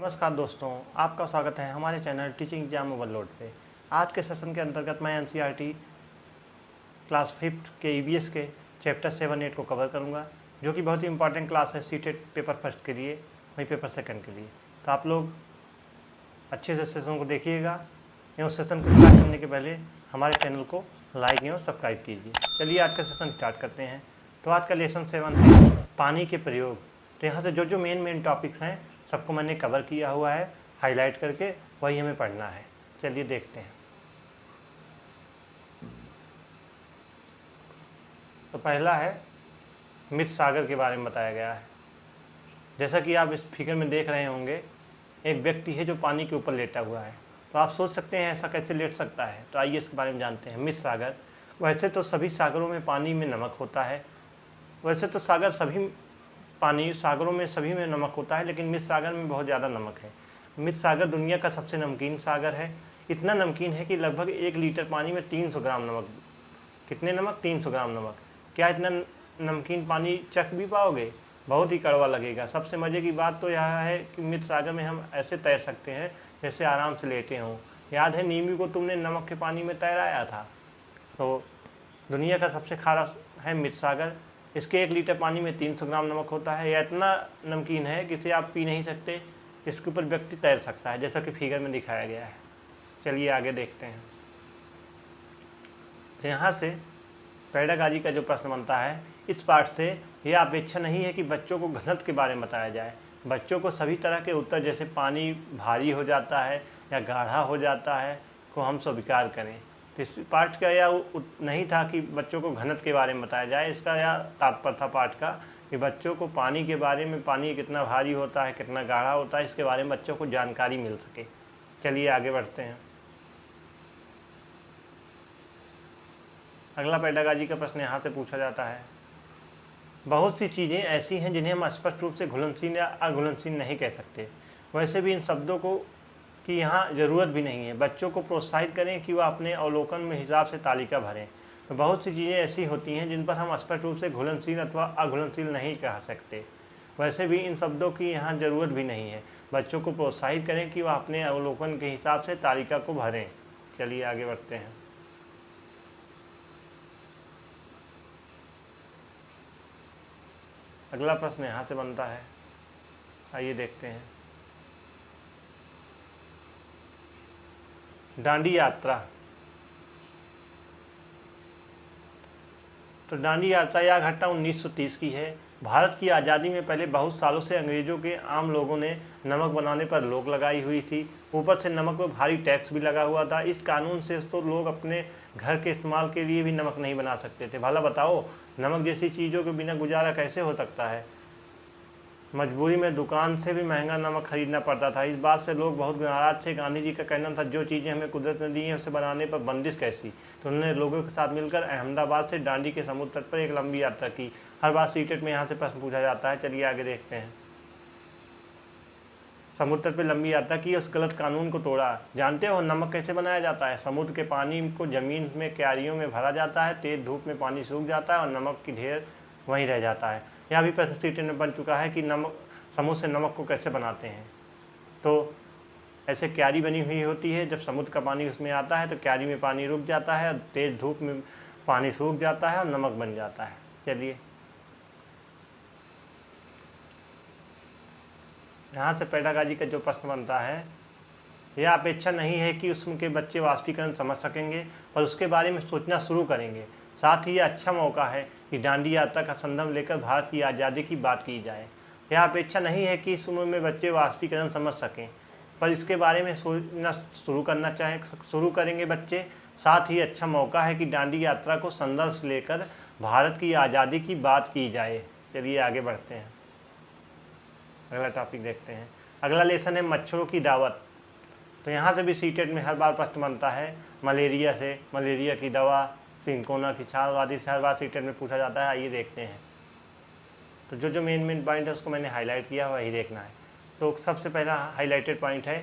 नमस्कार दोस्तों, आपका स्वागत है हमारे चैनल टीचिंग एग्जाम ओवरलोड पे। आज के सेशन के अंतर्गत मैं एनसीईआरटी क्लास 5 के ईवीएस के चैप्टर 7-8 को कवर करूंगा, जो कि बहुत ही इंपॉर्टेंट क्लास है सीटेट पेपर फर्स्ट के लिए, वही पेपर सेकंड के लिए। तो आप लोग अच्छे से सेशन को देखिएगा एवं सेशन को स्टार्ट करने के पहले हमारे चैनल को लाइक एवं सब्सक्राइब कीजिए। चलिए आज का सेशन स्टार्ट करते हैं। तो आज का लेसन 7 है पानी के प्रयोग। तो यहाँ से जो मेन टॉपिक्स हैं सबको मैंने कवर किया हुआ है, हाईलाइट करके वही हमें पढ़ना है। चलिए देखते हैं। तो पहला है मृत सागर के बारे में बताया गया है। जैसा कि आप इस फिगर में देख रहे होंगे, एक व्यक्ति है जो पानी के ऊपर लेटा हुआ है। तो आप सोच सकते हैं ऐसा कैसे लेट सकता है। तो आइए इसके बारे में जानते हैं। मृत सागर, वैसे तो सभी सागरों में पानी में नमक होता है। वैसे तो सागरों में सभी में नमक होता है, लेकिन मृत सागर में बहुत ज़्यादा नमक है। मृत सागर दुनिया का सबसे नमकीन सागर है। इतना नमकीन है कि लगभग 1 लीटर पानी में 300 ग्राम नमक। कितने नमक? 300 ग्राम नमक। क्या इतना नमकीन पानी चख भी पाओगे? बहुत ही कड़वा लगेगा। सबसे मज़े की बात तो यह है कि मृत सागर में हम ऐसे तैर सकते हैं जैसे आराम से लेटे हों। याद है नींबू को तुमने नमक के पानी में तैराया था। तो दुनिया का सबसे खारा है मृत सागर। इसके 1 लीटर पानी में 300 ग्राम नमक होता है। यह इतना नमकीन है कि इसे आप पी नहीं सकते। इसके ऊपर व्यक्ति तैर सकता है, जैसा कि फिगर में दिखाया गया है। चलिए आगे देखते हैं। तो यहाँ से पेडागॉजी का जो प्रश्न बनता है, इस पार्ट से यह अपेक्षा नहीं है कि बच्चों को घनत्व के बारे में बताया जाए। बच्चों को सभी तरह के उत्तर, जैसे पानी भारी हो जाता है या गाढ़ा हो जाता है, को हम स्वीकार करें। तो इस पार्ट का यह नहीं था कि बच्चों को घनत्व के बारे में बताया जाए। इसका यह तात्पर्य था पार्ट का कि बच्चों को पानी के बारे में, पानी कितना भारी होता है, कितना गाढ़ा होता है, इसके बारे में बच्चों को जानकारी मिल सके। चलिए आगे बढ़ते हैं। अगला पेडागॉजी का प्रश्न यहाँ से पूछा जाता है, बहुत सी चीज़ें ऐसी हैं जिन्हें हम स्पष्ट रूप से घुलनशील या अघुलनशील नहीं कह सकते। वैसे भी इन शब्दों को की यहाँ ज़रूरत भी नहीं है। बच्चों को प्रोत्साहित करें कि वह अपने अवलोकन में हिसाब से तालिका भरें। तो बहुत सी चीज़ें ऐसी होती हैं जिन पर हम स्पष्ट रूप से घुलनशील अथवा अघुलनशील नहीं कह सकते। वैसे भी इन शब्दों की यहाँ ज़रूरत भी नहीं है। बच्चों को प्रोत्साहित करें कि वह अपने अवलोकन के हिसाब से तालिका को भरें। चलिए आगे बढ़ते हैं। अगला प्रश्न यहाँ से बनता है, आइए देखते हैं। दांडी यात्रा। तो दांडी यात्रा यह घटना 1930 की है। भारत की आज़ादी में पहले बहुत सालों से अंग्रेजों के आम लोगों ने नमक बनाने पर रोक लगाई हुई थी। ऊपर से नमक पर भारी टैक्स भी लगा हुआ था। इस कानून से तो लोग अपने घर के इस्तेमाल के लिए भी नमक नहीं बना सकते थे। भला बताओ, नमक जैसी चीज़ों के बिना गुजारा कैसे हो सकता है। मजबूरी में दुकान से भी महंगा नमक खरीदना पड़ता था। इस बात से लोग बहुत नाराज थे। गांधी जी का कहना था, जो चीज़ें हमें कुदरत ने दी हैं उसे बनाने पर बंदिश कैसी। तो उन्होंने लोगों के साथ मिलकर अहमदाबाद से दांडी के समुद्र तट पर एक लंबी यात्रा की। हर बार सीटेट में यहाँ से प्रश्न पूछा जाता है। चलिए आगे देखते हैं। समुद्र तट पर लंबी यात्रा की, उस गलत कानून को तोड़ा। जानते हो नमक कैसे बनाया जाता है? समुद्र के पानी को ज़मीन में क्यारियों में भरा जाता है। तेज धूप में पानी सूख जाता है और नमक की ढेर वहीं रह जाता है। यह भी प्रश्न सीटेट में बन चुका है कि समुद्र से नमक को कैसे बनाते हैं। तो ऐसे क्यारी बनी हुई होती है। जब समुद्र का पानी उसमें आता है तो क्यारी में पानी रुक जाता है और तेज धूप में पानी सूख जाता है और नमक बन जाता है। चलिए यहाँ से पेडागॉजी का जो प्रश्न बनता है, यह अपेक्षा नहीं है कि उसके बच्चे वाष्पीकरण समझ सकेंगे, पर उसके बारे में सोचना शुरू करेंगे। साथ ही यह अच्छा मौका है कि दांडी यात्रा का संदर्भ लेकर भारत की आज़ादी की बात की जाए। यह अपेक्षा नहीं है कि इस उम्र में बच्चे वाष्पीकरण समझ सकें, पर इसके बारे में सोचना शुरू करेंगे बच्चे। साथ ही अच्छा मौका है कि दांडी यात्रा को संदर्भ से लेकर भारत की आज़ादी की बात की जाए। चलिए आगे बढ़ते हैं। अगला टॉपिक देखते हैं। अगला लेसन है मच्छरों की दावत। तो यहाँ से भी सीटेट में हर बार प्रश्न बनता है। मलेरिया से, मलेरिया की दवा, सिंकोना की छाल आदि से हर बार सीटेट में पूछा जाता है। आइए देखते हैं। तो जो मेन पॉइंट है उसको मैंने हाईलाइट किया, वही देखना है। तो सबसे पहला हाईलाइटेड पॉइंट है,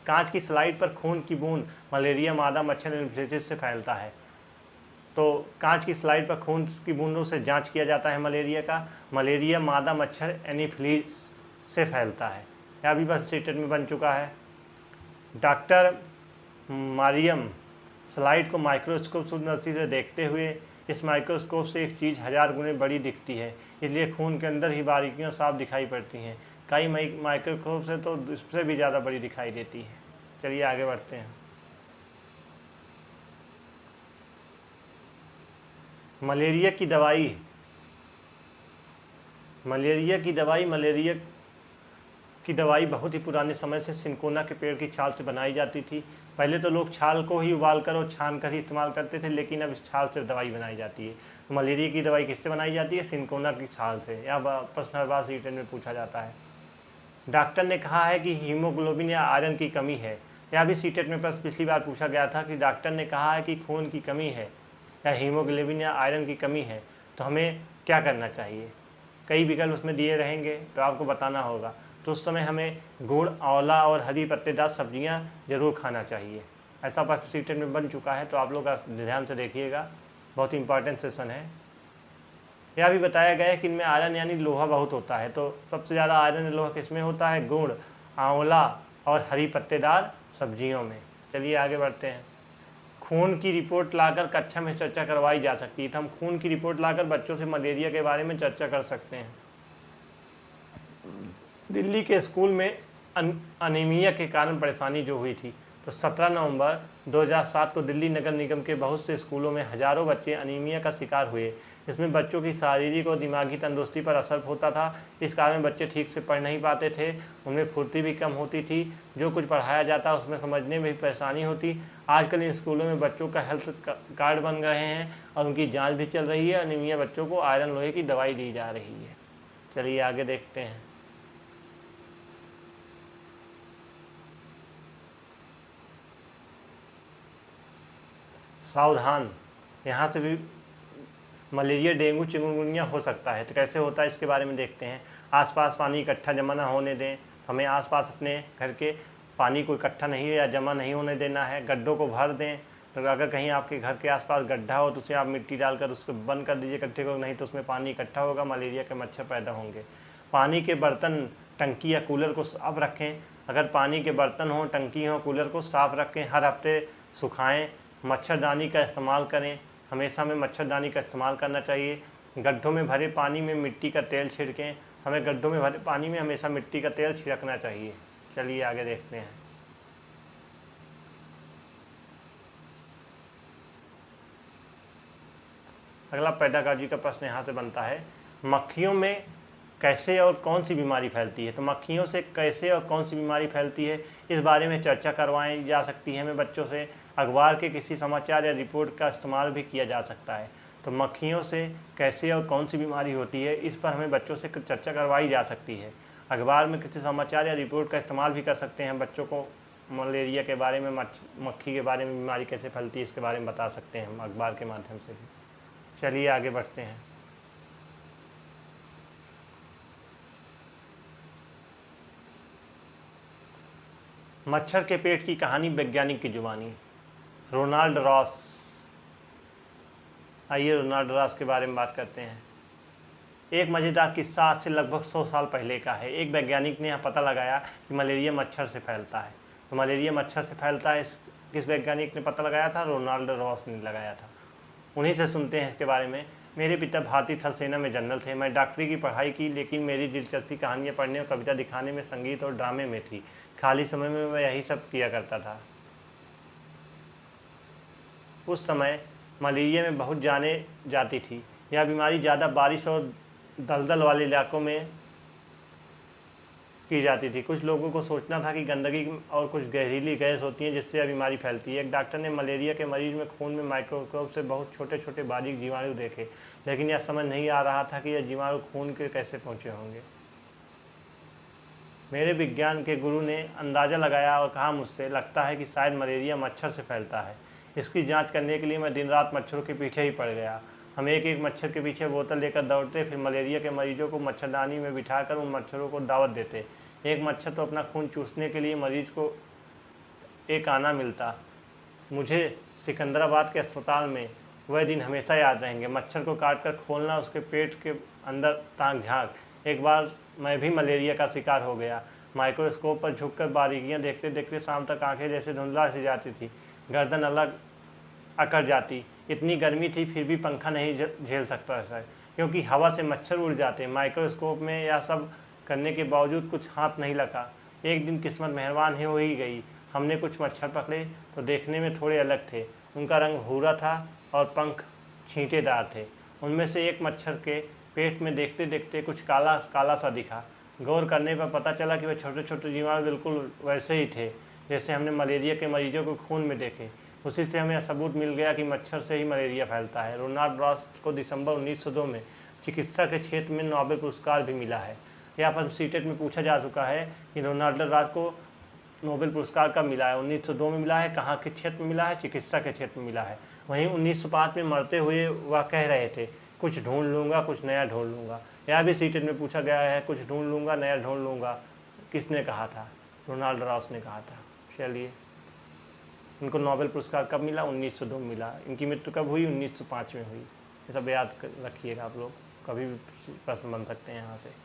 कांच की स्लाइड पर खून की बूंद मलेरिया मादा मच्छर एनोफिलिस से फैलता है। तो कांच की स्लाइड पर खून की बूंदों से जांच किया जाता है मलेरिया का। मलेरिया मादा मच्छर एनोफिलिस से फैलता है। यह भी बस सीटेट में बन चुका है। डॉक्टर मारियम स्लाइड को माइक्रोस्कोप सूक्ष्मदर्शी से देखते हुए, इस माइक्रोस्कोप से एक चीज़ 1000 गुने बड़ी दिखती है, इसलिए खून के अंदर ही बारीकियां साफ दिखाई पड़ती हैं। कई माइक्रोस्कोप से तो इससे भी ज़्यादा बड़ी दिखाई देती है। चलिए आगे बढ़ते हैं। मलेरिया की दवाई बहुत ही पुराने समय से सिनकोना के पेड़ की छाल से बनाई जाती थी। पहले तो लोग छाल को ही उबाल कर और छान कर ही इस्तेमाल करते थे, लेकिन अब इस छाल से दवाई बनाई जाती है। तो मलेरिया की दवाई किससे बनाई जाती है? सिनकोना की छाल से। यह प्रश्न हर बार सीटेट में पूछा जाता है। डॉक्टर ने कहा है कि हीमोग्लोबिन या आयरन की कमी है। यह भी सीटेट में प्रश्न पिछली बार पूछा गया था कि डॉक्टर ने कहा है कि खून की कमी है या हीमोग्लोबिन या आयरन की कमी है, तो हमें क्या करना चाहिए? कई विकल्प उसमें दिए रहेंगे, तो आपको बताना होगा। तो उस समय हमें गुड़, आंवला और हरी पत्तेदार सब्जियां जरूर खाना चाहिए। ऐसा प्रश्न सीटेट में बन चुका है, तो आप लोग ध्यान से देखिएगा, बहुत ही इंपॉर्टेंट सेशन है। यह भी बताया गया है कि इनमें आयरन यानी लोहा बहुत होता है। तो सबसे ज़्यादा आयरन लोहा किसमें होता है? गुड़, आंवला और हरी पत्तेदार सब्जियों में। चलिए आगे बढ़ते हैं। खून की रिपोर्ट लाकर कक्षा में चर्चा करवाई जा सकती है। तो हम खून की रिपोर्ट लाकर बच्चों से मलेरिया के बारे में चर्चा कर सकते हैं। दिल्ली के स्कूल में अनीमिया के कारण परेशानी जो हुई थी, तो 17 नवंबर 2007 को दिल्ली नगर निगम के बहुत से स्कूलों में हजारों बच्चे अनीमिया का शिकार हुए। इसमें बच्चों की शारीरिक और दिमागी तंदुरुस्ती पर असर होता था। इस कारण बच्चे ठीक से पढ़ नहीं पाते थे, उनमें फुर्ती भी कम होती थी, जो कुछ पढ़ाया जाता उसमें समझने में भी परेशानी होती। आजकल इन स्कूलों में बच्चों का हेल्थ कार्ड बन रहे हैं और उनकी जाँच भी चल रही है। अनीमिया बच्चों को आयरन लोहे की दवाई दी जा रही है। चलिए आगे देखते हैं। सावधान, यहाँ से भी मलेरिया, डेंगू, चिकनगुनिया हो सकता है। तो कैसे होता है इसके बारे में देखते हैं। आसपास पानी इकट्ठा जमा ना होने दें। हमें आसपास अपने घर के पानी को इकट्ठा नहीं या जमा नहीं होने देना है। गड्ढों को भर दें। तो अगर कहीं आपके घर के आसपास गड्ढा हो तो उसे आप मिट्टी डालकर उसको बंद कर दीजिए गड्ढे को, नहीं तो उसमें पानी इकट्ठा होगा, मलेरिया के मच्छर पैदा होंगे। पानी के बर्तन, टंकी या कूलर को साफ रखें। अगर पानी के बर्तन हो, टंकी हो, कूलर को साफ रखें। हर हफ्ते सुखाएं। मच्छरदानी का इस्तेमाल करें। हमेशा हमें मच्छरदानी का इस्तेमाल करना चाहिए। गड्ढों में भरे पानी में मिट्टी का तेल छिड़कें। हमें गड्ढों में भरे पानी में हमेशा मिट्टी का तेल छिड़कना चाहिए। चलिए आगे देखते हैं। अगला पेडागॉजी का प्रश्न यहाँ से बनता है, मक्खियों में कैसे और कौन सी बीमारी फैलती है? तो मक्खियों से कैसे और कौन सी बीमारी फैलती है, इस बारे में चर्चा करवाई जा सकती है हमें बच्चों से। अखबार के किसी समाचार या रिपोर्ट का इस्तेमाल भी किया जा सकता है। तो मक्खियों से कैसे और कौन सी बीमारी होती है, इस पर हमें बच्चों से चर्चा करवाई जा सकती है। अखबार में किसी समाचार या रिपोर्ट का इस्तेमाल भी कर सकते हैं। बच्चों को मलेरिया के बारे में, मक्खी के बारे में, बीमारी कैसे फैलती है इसके बारे में बता सकते हैं हम अखबार के माध्यम से भी। चलिए आगे बढ़ते हैं। मच्छर के पेट की कहानी वैज्ञानिक की जुबानी। Ronald Ross. आइए रोनाल्ड रॉस के बारे में बात करते हैं। एक मज़ेदार किस्सा आज से लगभग 100 साल पहले का है। एक वैज्ञानिक ने यह पता लगाया कि मलेरिया मच्छर से फैलता है। तो मलेरिया मच्छर से फैलता है, किस वैज्ञानिक ने पता लगाया था? रोनाल्ड रॉस ने लगाया था। उन्हीं से सुनते हैं इसके बारे में। मेरे पिता भारतीय थल सेना में जनरल थे। मैं डॉक्टरी की पढ़ाई की, लेकिन मेरी दिलचस्पी कहानियाँ पढ़ने और कविता दिखाने में, संगीत और ड्रामे में थी। खाली समय में मैं यही सब किया करता था। उस समय मलेरिया में बहुत जाने जाती थी। यह बीमारी ज़्यादा बारिश और दलदल वाले इलाकों में की जाती थी। कुछ लोगों को सोचना था कि गंदगी और कुछ जहरीली गैस होती हैं जिससे यह बीमारी फैलती है। एक डॉक्टर ने मलेरिया के मरीज में खून में माइक्रोस्कोप से बहुत छोटे छोटे बारीक जीवाणु देखे, लेकिन यह समझ नहीं आ रहा था कि यह जीवाणु खून के कैसे पहुँचे होंगे। मेरे विज्ञान के गुरु ने अंदाज़ा लगाया और कहा मुझसे, लगता है कि शायद मलेरिया मच्छर से फैलता है। इसकी जांच करने के लिए मैं दिन रात मच्छरों के पीछे ही पड़ गया। हम एक एक मच्छर के पीछे बोतल लेकर दौड़ते, फिर मलेरिया के मरीजों को मच्छरदानी में बिठाकर उन मच्छरों को दावत देते। एक मच्छर तो अपना खून चूसने के लिए मरीज को एक आना मिलता। मुझे सिकंदराबाद के अस्पताल में वह दिन हमेशा याद रहेंगे। मच्छर को काट कर खोलना, उसके पेट के अंदर ताक झांक। एक बार मैं भी मलेरिया का शिकार हो गया। माइक्रोस्कोप पर झुककर बारीकियां देखते देखते शाम तक आंखें जैसे धुंधला सी जाती थी, गर्दन अलग अकड़ जाती। इतनी गर्मी थी फिर भी पंखा नहीं झेल सकता था, क्योंकि हवा से मच्छर उड़ जाते। माइक्रोस्कोप में यह सब करने के बावजूद कुछ हाथ नहीं लगा। एक दिन किस्मत मेहरबान हो ही गई। हमने कुछ मच्छर पकड़े तो देखने में थोड़े अलग थे। उनका रंग भूरा था और पंख छींटेदार थे। उनमें से एक मच्छर के पेट में देखते देखते कुछ काला काला सा दिखा। गौर करने पर पता चला कि वह छोटे छोटे जीवाणु बिल्कुल वैसे ही थे जैसे हमने मलेरिया के मरीजों को खून में देखे। उसी से हमें सबूत मिल गया कि मच्छर से ही मलेरिया फैलता है। रोनाल्ड रॉस को दिसंबर 1902 में चिकित्सा के क्षेत्र में नोबेल पुरस्कार भी मिला है। यह प्रश्न सीटेट में पूछा जा चुका है कि रोनाल्ड रॉस को नोबेल पुरस्कार कब मिला है। 1902 में मिला है। कहाँ के क्षेत्र में मिला है? चिकित्सा के क्षेत्र में मिला है। वहीं 1905 में मरते हुए वह कह रहे थे, कुछ ढूंढ लूँगा, कुछ नया ढूंढ लूँगा। यह भी सीटेट में पूछा गया है, कुछ ढूंढ लूँगा, नया ढूंढ लूँगा, किसने कहा था? रोनाल्ड रॉस ने कहा था। चलिए, इनको नोबेल पुरस्कार कब मिला? 1902 में मिला। इनकी मृत्यु कब हुई? 1905 में हुई। ये सब याद रखिएगा आप लोग, कभी भी प्रश्न बन सकते हैं यहाँ से।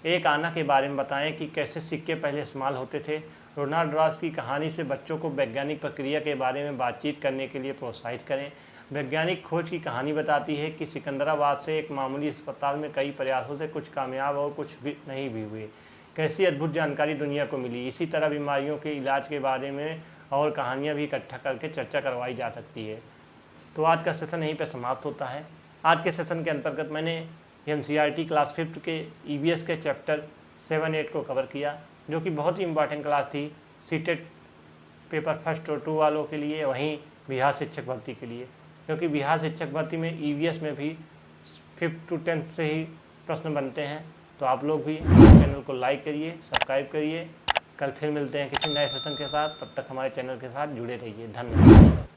एक आना के बारे में बताएं कि कैसे सिक्के पहले इस्तेमाल होते थे। रोनाल्ड रॉस की कहानी से बच्चों को वैज्ञानिक प्रक्रिया के बारे में बातचीत करने के लिए प्रोत्साहित करें। वैज्ञानिक खोज की कहानी बताती है कि सिकंदराबाद से एक मामूली अस्पताल में कई प्रयासों से कुछ कामयाब और कुछ भी नहीं भी हुए। कैसी अद्भुत जानकारी दुनिया को मिली। इसी तरह बीमारियों के इलाज के बारे में और कहानियाँ भी इकट्ठा करके चर्चा करवाई जा सकती है। तो आज का सेशन यहीं पर समाप्त होता है। आज के सेशन के अंतर्गत मैंने NCERT क्लास 5 के EVS के चैप्टर 7-8 को कवर किया, जो कि बहुत ही इम्पॉर्टेंट क्लास थी सीटेट पेपर फर्स्ट और 2 वालों के लिए, वहीं बिहार शिक्षक भर्ती के लिए, क्योंकि बिहार शिक्षक भर्ती में EVS में भी 5th to 10th से ही प्रश्न बनते हैं। तो आप लोग भी चैनल को लाइक करिए, सब्सक्राइब करिए। कल फिर मिलते हैं किसी नए सेशन के साथ। तब तक हमारे चैनल के साथ जुड़े रहिए। धन्यवाद।